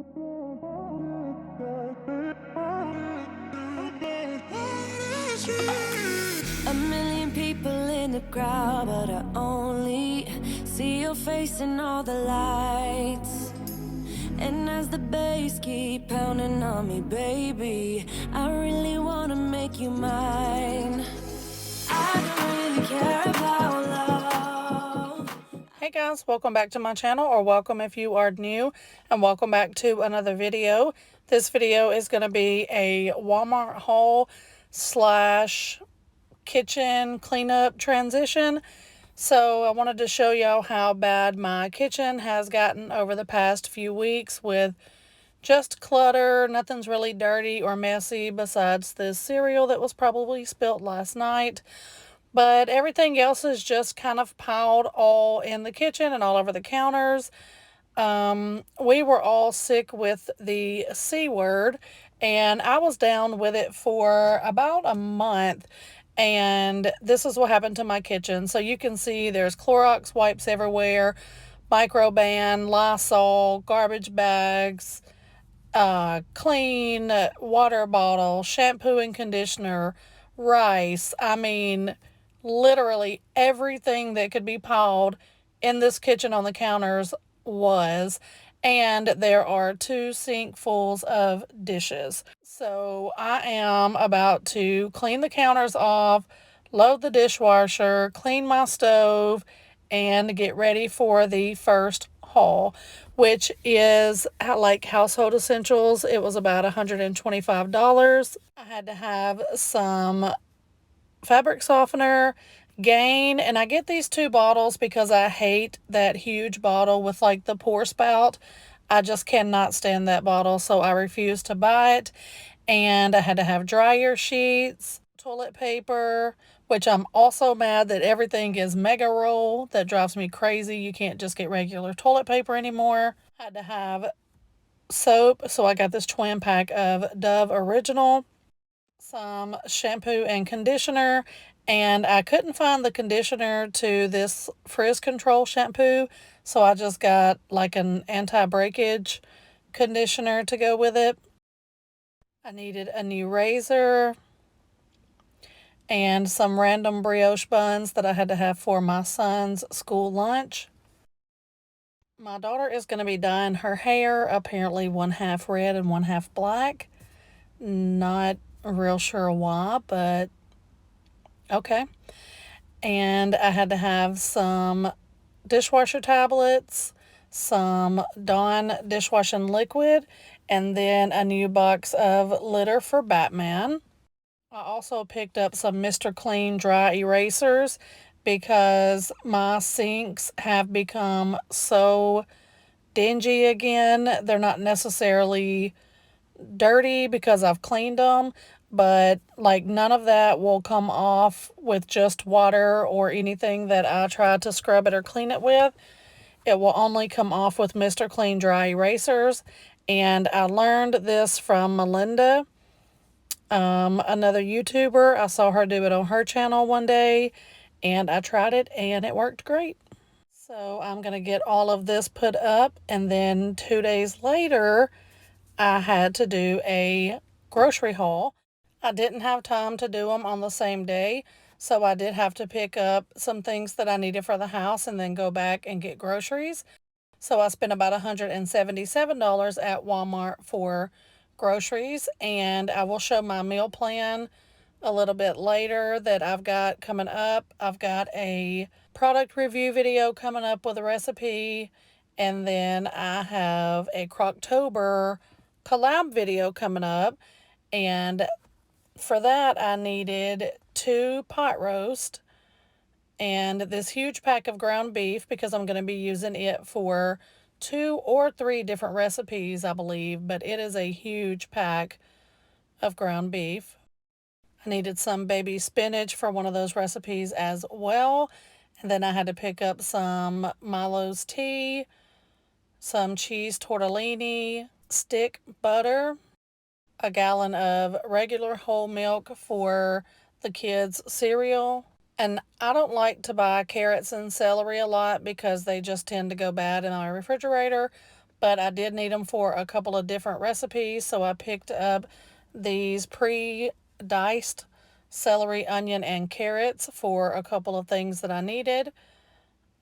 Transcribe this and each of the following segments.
A million people in the crowd, but I only see your face in all the lights. And as the bass keep pounding on me, baby, I really wanna make you mine. I don't really care about love. Hey guys, welcome back to my channel, or welcome if you are new, and welcome back to another video. This video is going to be a Walmart haul slash kitchen cleanup transition. So I wanted to show y'all how bad my kitchen has gotten over the past few weeks with just clutter. Nothing's really dirty or messy besides this cereal that was probably spilt last night. But everything else is just kind of piled all in the kitchen and all over the counters. We were all sick with the C word, and I was down with it for about a month. And this is what happened to my kitchen. So you can see there's Clorox wipes everywhere, Microban, Lysol, garbage bags, clean water bottle, shampoo and conditioner, rice. I mean, literally everything that could be piled in this kitchen on the counters was. And there are 2 sinkfuls of dishes. So I am about to clean the counters off, load the dishwasher, clean my stove, and get ready for the first haul, which is like household essentials. It was about $125. I had to have some fabric softener, Gain, and I get these 2 bottles because I hate that huge bottle with like the pour spout. I just cannot stand that bottle, so I refuse to buy it. And I had to have dryer sheets, toilet paper, which I'm also mad that everything is mega roll. That drives me crazy. You can't just get regular toilet paper anymore. I had to have soap, so I got this twin pack of Dove Original, some shampoo and conditioner, and I couldn't find the conditioner to this frizz control shampoo, so I just got like an anti-breakage conditioner to go with it. I needed a new razor and some random brioche buns that I had to have for my son's school lunch. My daughter is going to be dyeing her hair, apparently 1/2 red and 1/2 black. Not real sure why, but okay. And I had to have some dishwasher tablets, some Dawn dishwashing liquid, and then a new box of litter for Batman. I also picked up some Mr. Clean dry erasers because my sinks have become so dingy again. They're not necessarily dirty because I've cleaned them, but like none of that will come off with just water or anything that I try to scrub it or clean it with. It will only come off with Mr. Clean dry erasers, and I learned this from Melinda, another YouTuber. I saw her do it on her channel one day, and I tried it and it worked great. So I'm going to get all of this put up, and then 2 days later I had to do a grocery haul. I didn't have time to do them on the same day, so I did have to pick up some things that I needed for the house and then go back and get groceries. So I spent about $177 at Walmart for groceries, and I will show my meal plan a little bit later that I've got coming up. I've got a product review video coming up with a recipe, and then I have a Croctober collab video coming up, and for that I needed 2 pot roast and this huge pack of ground beef because I'm going to be using it for 2 or 3 different recipes, I believe, but it is a huge pack of ground beef. I needed some baby spinach for one of those recipes as well, and then I had to pick up some Milo's tea, some cheese tortellini, stick butter, a gallon of regular whole milk for the kids' cereal. And I don't like to buy carrots and celery a lot because they just tend to go bad in my refrigerator. but I did need them for a couple of different recipes, so I picked up these pre-diced celery, onion, and carrots for a couple of things that I needed.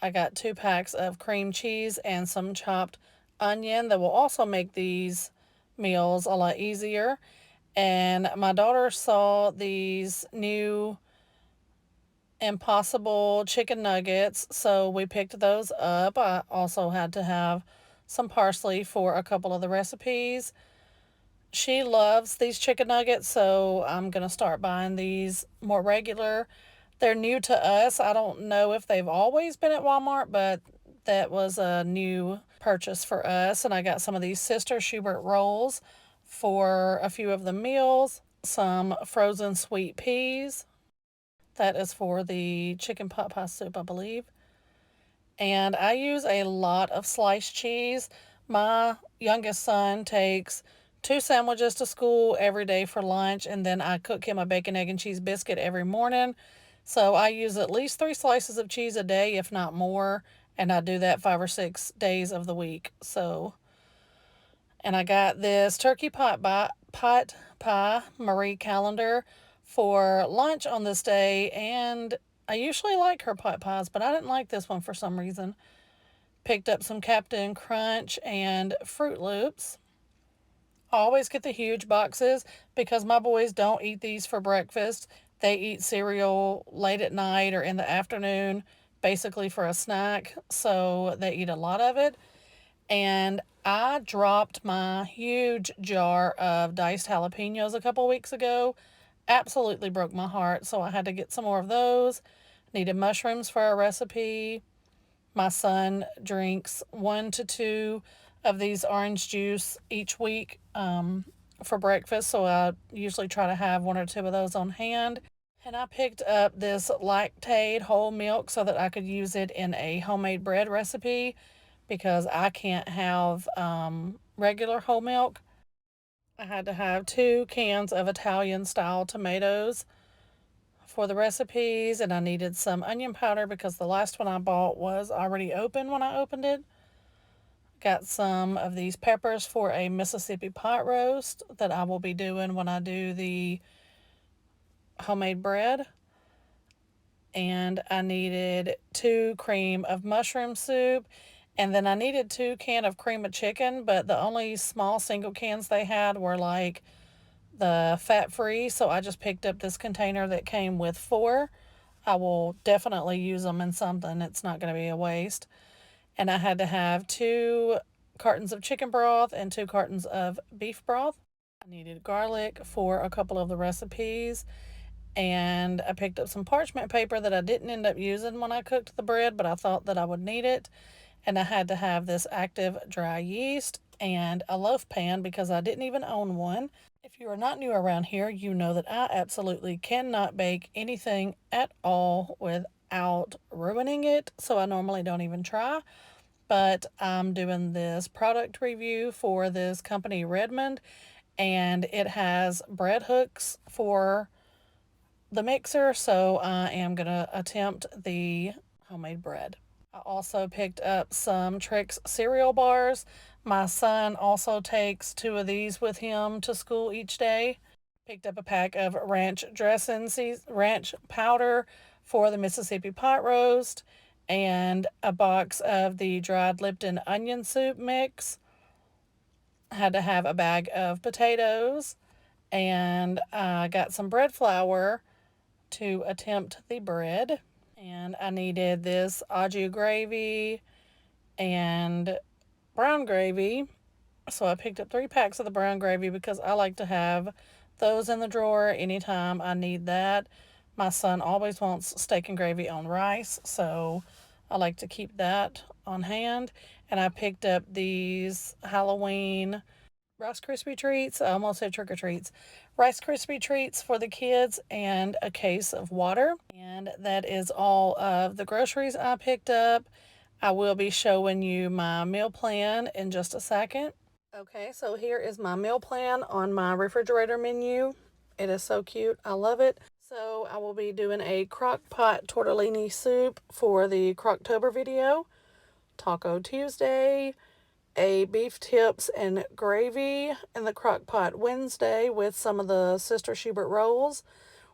I got 2 packs of cream cheese and some chopped onion that will also make these meals a lot easier. And my daughter saw these new Impossible chicken nuggets, so we picked those up. I also had to have some parsley for a couple of the recipes. She loves these chicken nuggets, so I'm going to start buying these more regular. They're new to us. I don't know if they've always been at Walmart, but that was a new purchase for us. And I got some of these Sister Schubert rolls for a few of the meals, some frozen sweet peas. That is for the chicken pot pie soup, I believe. And I use a lot of sliced cheese. My youngest son takes 2 sandwiches to school every day for lunch, and then I cook him a bacon, egg, and cheese biscuit every morning. So I use at least 3 slices of cheese a day, if not more, and I do that 5 or 6 days of the week. So, and I got this turkey pot pie Marie Calendar for lunch on this day, and I usually like her pot pies, but I didn't like this one for some reason. Picked up some Captain Crunch and Fruit Loops. I always get the huge boxes because my boys don't eat these for breakfast. They eat cereal late at night or in the afternoon, basically for a snack, so they eat a lot of it. And I dropped my huge jar of diced jalapenos a couple weeks ago. Absolutely broke my heart, so I had to get some more of those. Needed mushrooms for a recipe. My son drinks 1 to 2 of these orange juice each week for breakfast, so I usually try to have 1 or 2 of those on hand. And I picked up this lactate whole milk so that I could use it in a homemade bread recipe because I can't have regular whole milk. I had to have 2 cans of Italian style tomatoes for the recipes, and I needed some onion powder because the last one I bought was already open when I opened it. Got some of these peppers for a Mississippi pot roast that I will be doing when I do the homemade bread. And I needed 2 cream of mushroom soup, and then I needed 2 can of cream of chicken, but the only small single cans they had were like the fat free, so I just picked up this container that came with 4. I will definitely use them in something. It's not going to be a waste. And I had to have 2 cartons of chicken broth and 2 cartons of beef broth. I needed garlic for a couple of the recipes. And I picked up some parchment paper that I didn't end up using when I cooked the bread, but I thought that I would need it. And I had to have this active dry yeast and a loaf pan because I didn't even own one. If you are not new around here, you know that I absolutely cannot bake anything at all without ruining it, so I normally don't even try. But I'm doing this product review for this company, Redmond, and it has bread hooks for the mixer, so I am going to attempt the homemade bread. I also picked up some Trix cereal bars. My son also takes 2 of these with him to school each day. Picked up a pack of ranch dressing, ranch powder for the Mississippi pot roast, and a box of the dried Lipton onion soup mix. Had to have a bag of potatoes, and I got some bread flour to attempt the bread. And I needed this au jus gravy and brown gravy. So I picked up 3 packs of the brown gravy because I like to have those in the drawer anytime I need that. My son always wants steak and gravy on rice, so I like to keep that on hand. And I picked up these Halloween Rice Krispie treats. I almost said trick or treats. Rice Krispie treats for the kids and a case of water. And that is all of the groceries I picked up. I will be showing you my meal plan in just a second. Okay, so here is my meal plan on my refrigerator menu. It is so cute. I love it. So I will be doing a crock pot tortellini soup for the Crocktober video, Taco Tuesday, a beef tips and gravy in the crock pot Wednesday with some of the Sister Schubert rolls.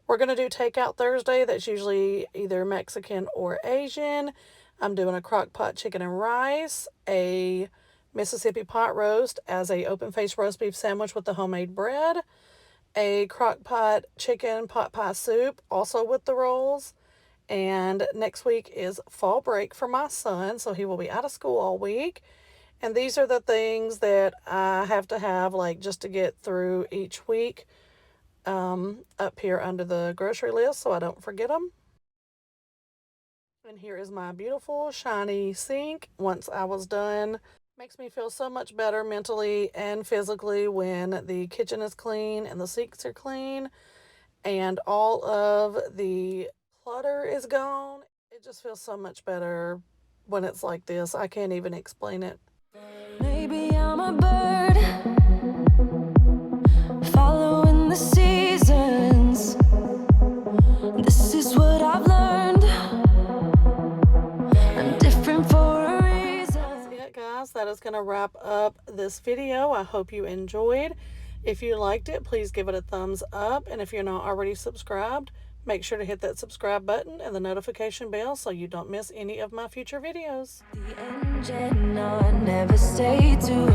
We're going to do takeout Thursday. That's usually either Mexican or Asian. I'm doing a crock pot chicken and rice, a Mississippi pot roast as a open-faced roast beef sandwich with the homemade bread, a crock pot chicken pot pie soup, also with the rolls. And next week is fall break for my son, so he will be out of school all week. And these are the things that I have to have, like, just to get through each week, up here under the grocery list so I don't forget them. And here is my beautiful shiny sink once I was done. Makes me feel so much better mentally and physically when the kitchen is clean and the sinks are clean and all of the clutter is gone. It just feels so much better when it's like this. I can't even explain it. Maybe I'm a bird following the seasons. This is what I've learned. I'm different for a reason. That's it, guys. That is going to wrap up this video. I hope you enjoyed. If you liked it, please give it a thumbs up. And if you're not already subscribed, make sure to hit that subscribe button and the notification bell so you don't miss any of my future videos. The engine, no, I never stay too